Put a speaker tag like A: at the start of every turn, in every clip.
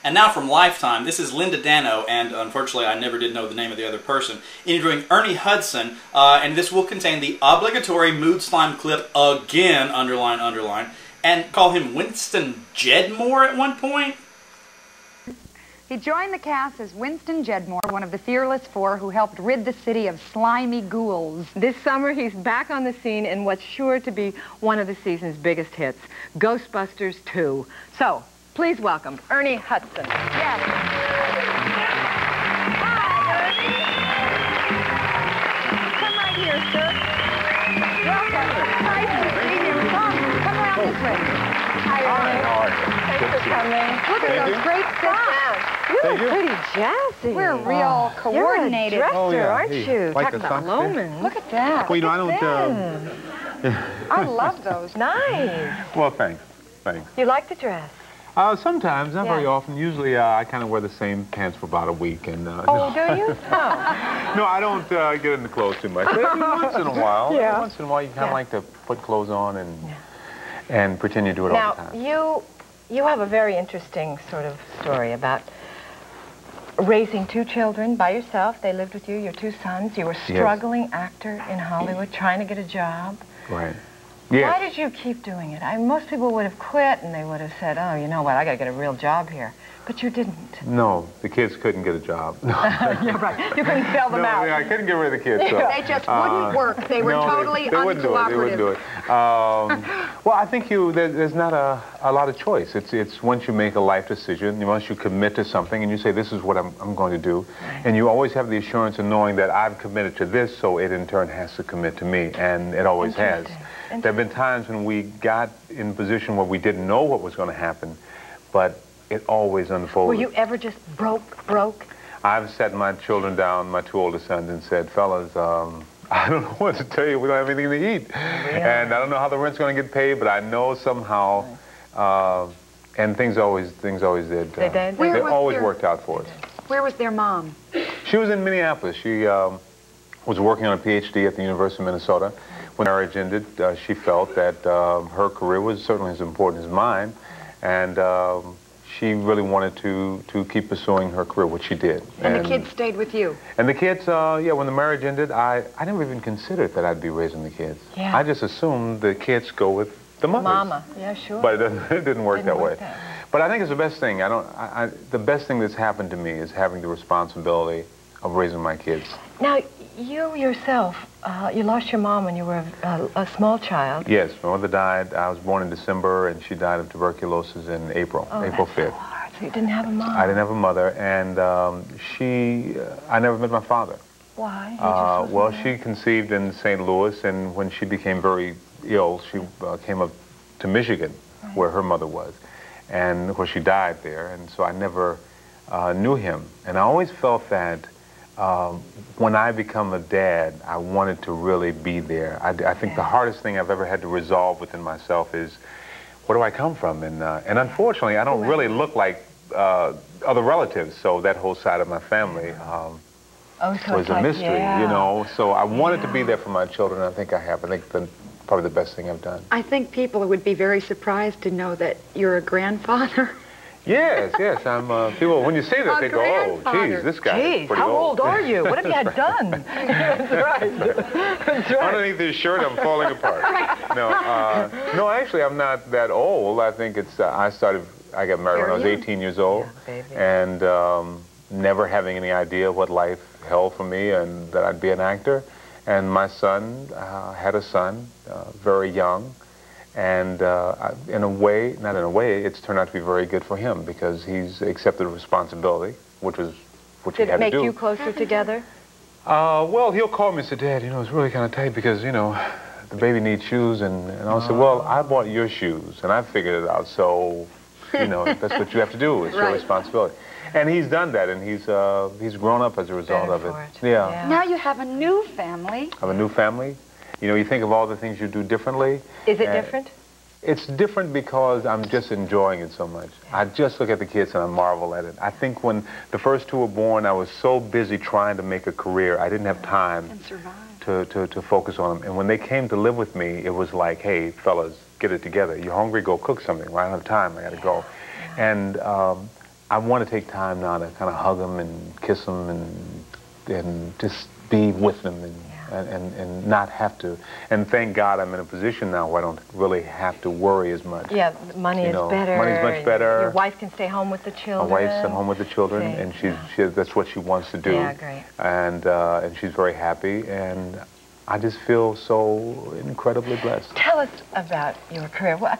A: And now from Lifetime, this is Linda Dano, and unfortunately I never did know the name of the other person, interviewing Ernie Hudson, and this will contain the obligatory mood slime clip again, underline, underline, and call him Winston Jedmore at one point.
B: He joined the cast as Winston Jedmore, one of the Fearless Four who helped rid the city of slimy ghouls.
C: This summer, he's back on the scene in what's sure to be one of the season's biggest hits, Ghostbusters 2. So, please welcome Ernie Hudson.
B: Yes. Come right here, sir. Welcome. Nice to see you. Come around this way. Hi, Ernie. Thanks for coming. Look at those great props.
C: You look pretty jazzy.
B: We're real coordinated.
C: You're a dresser, aren't you?
D: Like
C: Talking about Loman.
B: Look at that.
D: Well, you know, I don't...
B: I love those.
C: Nice.
D: Well, thanks. Thanks.
C: You like the dress?
D: Sometimes, not very often. Usually, I kind of wear the same pants for about a week. And,
C: oh, do you? No.
D: No, I don't get into clothes too much. But once in a while.
C: Yeah.
D: Once in a while, you kind of like to put clothes on and pretend you do it all the time.
C: Now, you have a very interesting sort of story about raising two children by yourself. They lived with you, your two sons. You were a struggling actor in Hollywood, trying to get a job.
D: Right. Yes.
C: Why did you keep doing it? Most people would have quit and they would have said, oh, you know what, I got to get a real job here. But you didn't.
D: No, the kids couldn't get a job. No.
C: Yeah, right. You couldn't sell them out.
D: Yeah, I couldn't get rid of the kids. So.
B: They just wouldn't work. They were totally uncooperative.
D: They wouldn't do it. Well, I think there's not a lot of choice. It's once you make a life decision, once you commit to something and you say, this is what I'm going to do, and you always have the assurance of knowing that I've committed to this, so it in turn has to commit to me, and it always has. There have been times when we got in a position where we didn't know what was going to happen, but it always unfolded.
C: Were you ever just broke?
D: I've sat my children down, my two oldest sons, and said, fellas, I don't know what to tell you. We don't have anything to eat. Really? And I don't know how the rent's going to get paid, but I know somehow, and things always did. They always worked out for us.
B: Where was their mom?
D: She was in Minneapolis. She was working on a PhD at the University of Minnesota. When marriage ended, she felt that her career was certainly as important as mine, and she really wanted to keep pursuing her career, which she did.
B: And the kids stayed with you?
D: And the kids, yeah, when the marriage ended, I never even considered that I'd be raising the kids.
C: Yeah.
D: I just assumed the kids go with the mothers.
C: Mama, yeah, sure.
D: But it didn't work that way. But I think it's the best thing. The best thing that's happened to me is having the responsibility of raising my kids.
C: Now, you yourself, you lost your mom when you were a small child.
D: Yes, my mother died. I was born in December, and she died of tuberculosis in April, April 5th.
C: So hard. So you didn't have a mom.
D: I didn't have a mother, and I never met my father.
C: Why?
D: Well, she conceived in St. Louis, and when she became very ill, she came up to Michigan, where her mother was, and of course she died there, and so I never knew him. And I always felt that when I become a dad, I wanted to really be there. I think the hardest thing I've ever had to resolve within myself is, where do I come from? And unfortunately, I don't really look like other relatives, so that whole side of my family was a mystery, you know. So I wanted to be there for my children, and I think I have. I think probably the best thing I've done.
B: I think people would be very surprised to know that you're a grandfather.
D: Yes, yes. People, when you say that, they go, oh, geez, this guy is pretty
C: how
D: old.
C: How old are you? What have you had done? That's right. That's right.
D: Underneath this shirt, I'm falling apart. No, actually, I'm not that old. I think it's, I got married when I was 18 years old.
C: Yeah, baby.
D: And never having any idea what life held for me and that I'd be an actor. And my son had a son, very young. And in a way, not in a way, it's turned out to be very good for him because he's accepted responsibility, which was what he had to do.
C: Did it make you closer together?
D: Well, he'll call me and say, Dad, you know, it's really kind of tight because, you know, the baby needs shoes. And I'll say, well, I bought your shoes and I figured it out. So, you know, that's what you have to do. It's your responsibility. And he's done that, and he's grown up as a result of it. Yeah.
B: Now you have a new family.
D: I have a new family. You know, you think of all the things you do differently.
C: Is it different?
D: It's different because I'm just enjoying it so much. I just look at the kids and I marvel at it. I think when the first two were born, I was so busy trying to make a career, I didn't have time to focus on them. And when they came to live with me, it was like, hey, fellas, get it together. You're hungry, go cook something. Well, I don't have time, I gotta go. And I want to take time now to kind of hug them and kiss them and just be with them and not have to. And thank God I'm in a position now where I don't really have to worry as much.
C: Yeah, money is better.
D: Money's much better.
C: Your wife can stay home with the children.
D: My wife's at home with the children, and that's what she wants to do.
C: Yeah, great.
D: And she's very happy, and I just feel so incredibly blessed.
C: Tell us about your career. Well,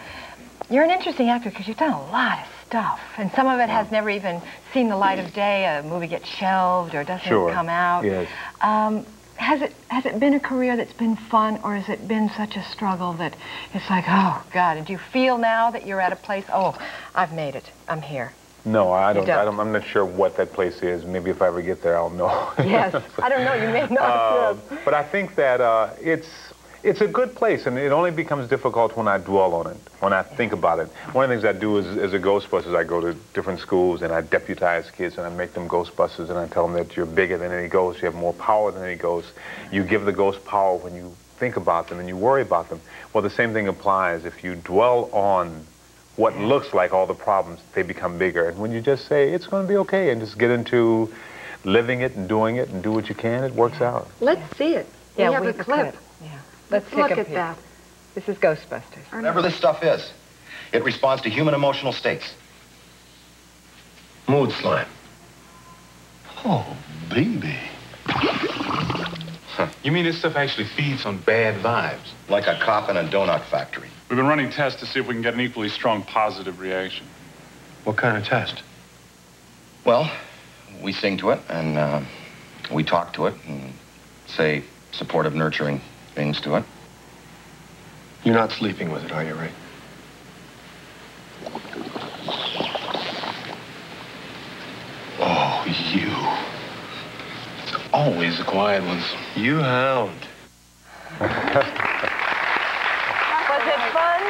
C: you're an interesting actor because you've done a lot of stuff, and some of it has never even seen the light of day. A movie gets shelved or doesn't come out.
D: Yes.
C: Has it been a career that's been fun, or has it been such a struggle that it's like, oh God? And do you feel now that you're at a place? Oh, I've made it. I'm here.
D: No, I don't. I'm not sure what that place is. Maybe if I ever get there, I'll know.
C: Yes, I don't know. You may not.
D: But I think that it's a good place, and it only becomes difficult when I dwell on it, when I think about it. One of the things I do is, as a Ghostbusters, I go to different schools and I deputize kids and I make them Ghostbusters, and I tell them that you're bigger than any ghost, you have more power than any ghost. You give the ghost power when you think about them and you worry about them. Well, the same thing applies. If you dwell on what looks like all the problems, they become bigger. And when you just say, it's going to be okay, and just get into living it and doing it and do what you can, it works out.
B: Let's see it.
C: Yeah,
B: we have a clip.
C: Yeah.
B: Let's look at that.
C: This is Ghostbusters.
E: Whatever this stuff is, it responds to human emotional states. Mood slime. Oh, baby.
F: You mean this stuff actually feeds on bad vibes?
E: Like a cop in a donut factory.
F: We've been running tests to see if we can get an equally strong positive reaction.
E: What kind of test? Well, we sing to it, and we talk to it, and say supportive, nurturing things to it.
G: You're not sleeping with it, are you, Ray?
F: Oh, you. It's always the quiet ones.
G: You hound.
C: Was it fun?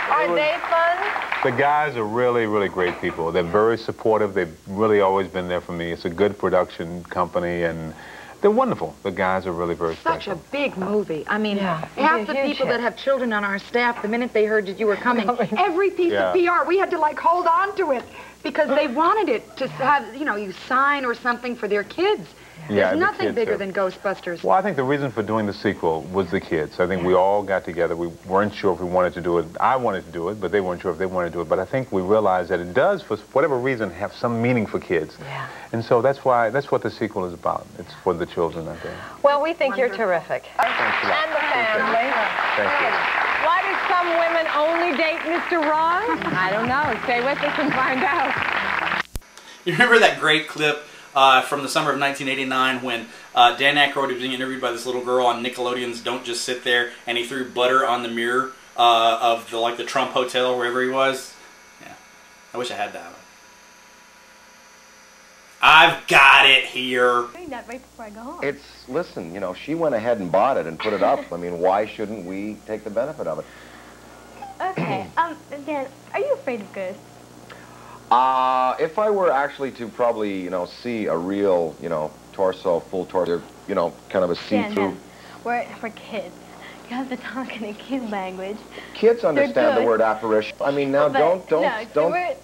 C: Are they fun?
D: The guys are really, really great people. They're very supportive. They've really always been there for me. It's a good production company, and they're wonderful. The guys are really very special.
B: Such a big movie. I mean,
C: Yeah,
B: half the people that have children on our staff, the minute they heard that you were coming, every piece of PR, we had to, like, hold on to it because they wanted it to have, you know, you sign or something for their kids.
D: Yeah,
B: There's
D: the
B: nothing
D: kids
B: bigger
D: are-
B: than Ghostbusters.
D: Well, I think the reason for doing the sequel was the kids. I think we all got together. We weren't sure if we wanted to do it. I wanted to do it, but they weren't sure if they wanted to do it. But I think we realized that it does, for whatever reason, have some meaning for kids.
C: Yeah.
D: And so that's what the sequel is about. It's for the children, I think.
C: Well, we think you're terrific.
D: Thanks a lot.
C: And the family.
D: Thank you.
C: Why do some women only date Mr. Ron? I don't know. Stay with us and find out.
A: You remember that great clip from the summer of 1989 when Dan Aykroyd was being interviewed by this little girl on Nickelodeon's Don't Just Sit There, and he threw butter on the mirror of the Trump Hotel, wherever he was? Yeah. I wish I had that one. I've got it here.
H: That right before I go home.
E: Listen, you know, she went ahead and bought it and put it up. I mean, why shouldn't we take the benefit of it?
H: Okay, Dan, are you afraid of ghosts?
E: If I were actually to probably, you know, see a real, you know, torso, full torso, you know, kind of a see-through.
H: Dan, we're for kids. You have to talk in a kid language.
E: Kids understand the word apparition. I mean, now
H: But,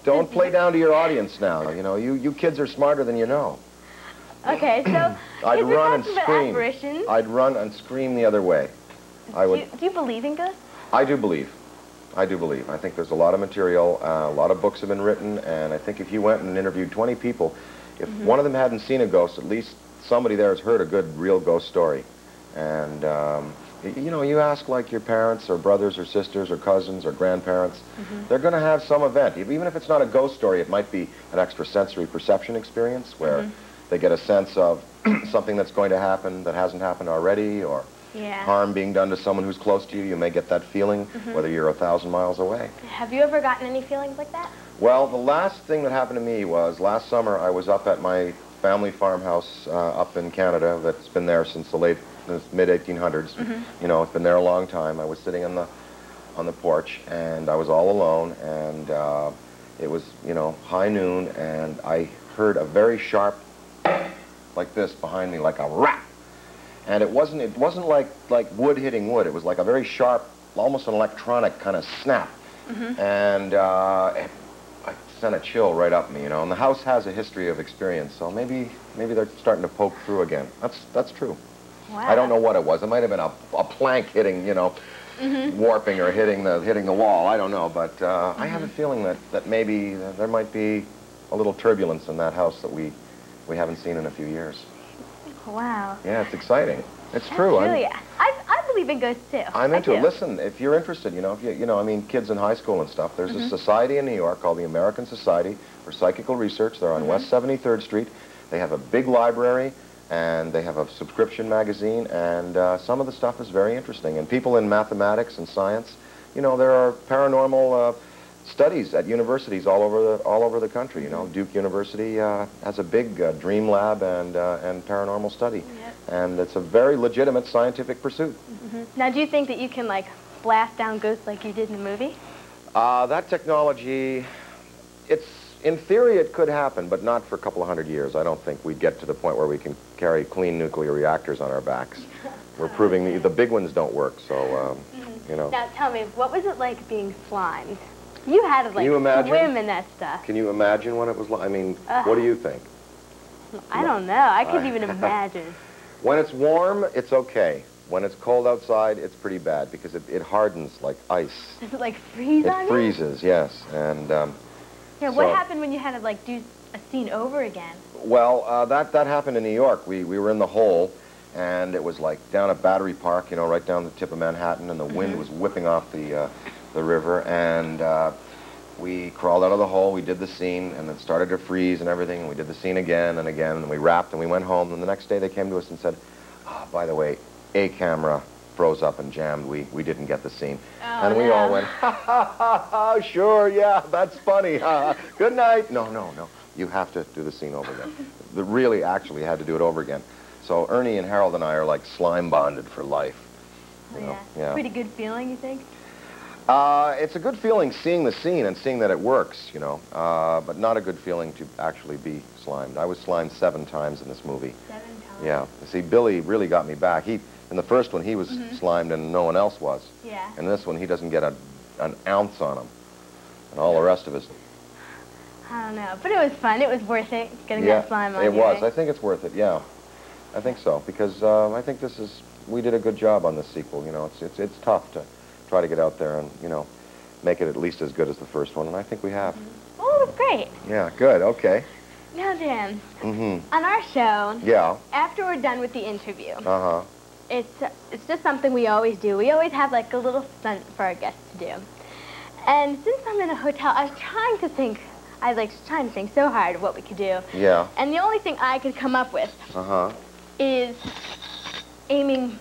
E: don't play down to your audience now. You know, you kids are smarter than you know.
H: Okay, so
E: I'd
H: if we're
E: run and
H: talking about
E: scream.
H: apparitions,
E: I'd run and scream the other way. I would.
H: do you believe in ghosts?
E: I do believe. I do believe. I think there's a lot of material, a lot of books have been written, and I think if you went and interviewed 20 people, if one of them hadn't seen a ghost, at least somebody there has heard a good, real ghost story. And, you know, you ask like your parents or brothers or sisters or cousins or grandparents, they're going to have some event. Even if it's not a ghost story, it might be an extrasensory perception experience where they get a sense of something that's going to happen that hasn't happened already, or harm being done to someone who's close to you. You may get that feeling, whether you're 1,000 miles away.
H: Have you ever gotten any feelings like that?
E: Well, the last thing that happened to me was last summer I was up at my family farmhouse up in Canada that's been there since the mid-1800s. You know, it's been there a long time. I was sitting on the porch, and I was all alone, and it was, you know, high noon, and I heard a very sharp, like this behind me, like a rap. And it wasn't like wood hitting wood. It was like a very sharp, almost an electronic kind of snap. And sent a chill right up me, you know. And the house has a history of experience, so maybe they're starting to poke through again. That's true.
H: Wow.
E: I don't know what it was. It might have been a plank hitting, you know, warping or hitting the wall. I don't know, but I have a feeling that maybe there might be a little turbulence in that house that we haven't seen in a few years.
H: Wow.
E: Yeah, it's exciting. It's
H: That's
E: true.
H: Really, I believe in ghosts too.
E: I'm into
H: I
E: it.
H: do.
E: Listen, if you're interested, you know, I mean, kids in high school and stuff, there's a society in New York called the American Society for Psychical Research. They're on West 73rd Street. They have a big library, and they have a subscription magazine, and some of the stuff is very interesting. And people in mathematics and science, you know, there are paranormal studies at universities all over the country. You know, Duke University has a big dream lab and paranormal study, and it's a very legitimate scientific pursuit.
H: Now, do you think that you can like blast down ghosts like you did in the movie?
E: That technology, in theory it could happen, but not for a couple of hundred years. I don't think we'd get to the point where we can carry clean nuclear reactors on our backs. We're proving the big ones don't work, so you know.
H: Now, tell me, what was it like being slimed? You had to like swim in that stuff.
E: Can you imagine what it was like? I mean, what do you think?
H: I don't know. I couldn't even imagine.
E: When it's warm, it's okay. When it's cold outside, it's pretty bad because it hardens like ice.
H: Does it like freeze on you?
E: It freezes, yes. And
H: yeah, what happened when you had to like do a scene over again?
E: well, that happened in New York. We were in the hole, and it was like down at Battery Park, you know, right down the tip of Manhattan, and the wind was whipping off the river, and we crawled out of the hole, we did the scene, and it started to freeze and everything, and we did the scene again and again, and we wrapped, and we went home, and the next day they came to us and said, oh, by the way, a camera froze up and jammed, we didn't get the scene. And we all went, ha, ha, ha, ha, sure, yeah, that's funny, good night. No, you have to do the scene over again. They really actually had to do it over again. So Ernie and Harold and I are like slime bonded for life. You know? Yeah.
H: Pretty good feeling, you think?
E: It's a good feeling seeing the scene and seeing that it works, you know, but not a good feeling to actually be slimed. I was slimed 7 times in this movie.
H: 7 times?
E: Yeah. See, Billy really got me back. In the first one, he was slimed and no one else was.
H: Yeah.
E: In this one, he doesn't get an ounce on him. And all the rest of us.
H: I don't know, but it was fun. It was worth it, getting that slime on
E: it
H: you,
E: was.
H: right?
E: I think it's worth it, yeah. I think so, because I think we did a good job on this sequel, you know. It's tough to try to get out there and, you know, make it at least as good as the first one, and I think we have.
H: Oh, it was great.
E: Yeah, good, okay.
H: Now, Dan, on our show, after we're done with the interview, it's just something we always do. We always have like a little stunt for our guests to do. And since I'm in a hotel, I was trying to think so hard of what we could do.
E: Yeah.
H: And the only thing I could come up with is aiming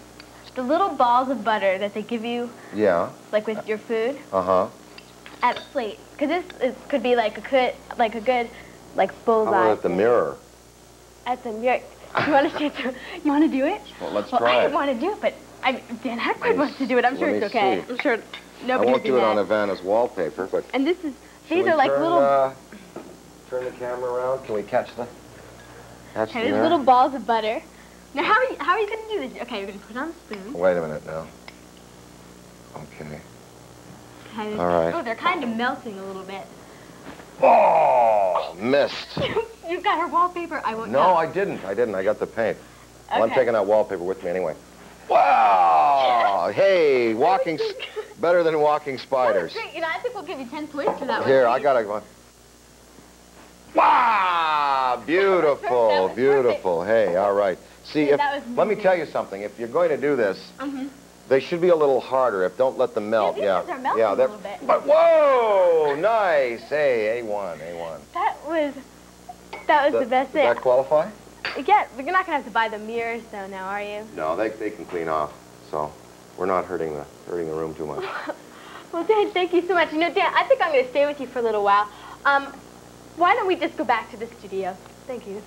H: the little balls of butter that they give you, like with your food, at a plate. Because this could be like a good bullseye.
E: How about at the mirror?
H: At the mirror. You want to see it? You want to do it?
E: Well, let's try
H: I
E: it.
H: didn't want to do it, but Dan Aykroyd wants to do it. I'm sure it's okay. I'm sure nobody.
E: I won't do it on Ivana's wallpaper, but.
H: And these are like little.
E: Turn the camera around. Can we catch the?
H: Okay, there's little balls of butter. Now, how are you going to do this? Okay, you're going to put it on a spoon.
E: Wait a minute now. Okay.
H: Okay.
E: All right.
H: Oh, they're kind of melting a little bit.
E: Oh, missed.
H: You've got her wallpaper. I won't.
E: No, I didn't. I got the paint. Well, I'm
H: Okay.
E: taking that wallpaper with me anyway. Wow! Hey, better than walking spiders.
H: Great. You know, I think we'll give you 10 points for that one.
E: Here, I got one. Wow! Beautiful, beautiful. Hey, all right. See, let me tell you something. If you're going to do this, they should be a little harder. Don't let them melt.
H: Yeah, these are melting a little bit.
E: But whoa! Nice. Hey, A1, A1.
H: That was the best thing.
E: Does that qualify?
H: Yeah, but you're not going to have to buy the mirrors, though, now, are you?
E: No, they can clean off. So we're not hurting the room too much.
H: Well, Dan, thank you so much. You know, Dan, I think I'm going to stay with you for a little while. Why don't we just go back to the studio? Thank you.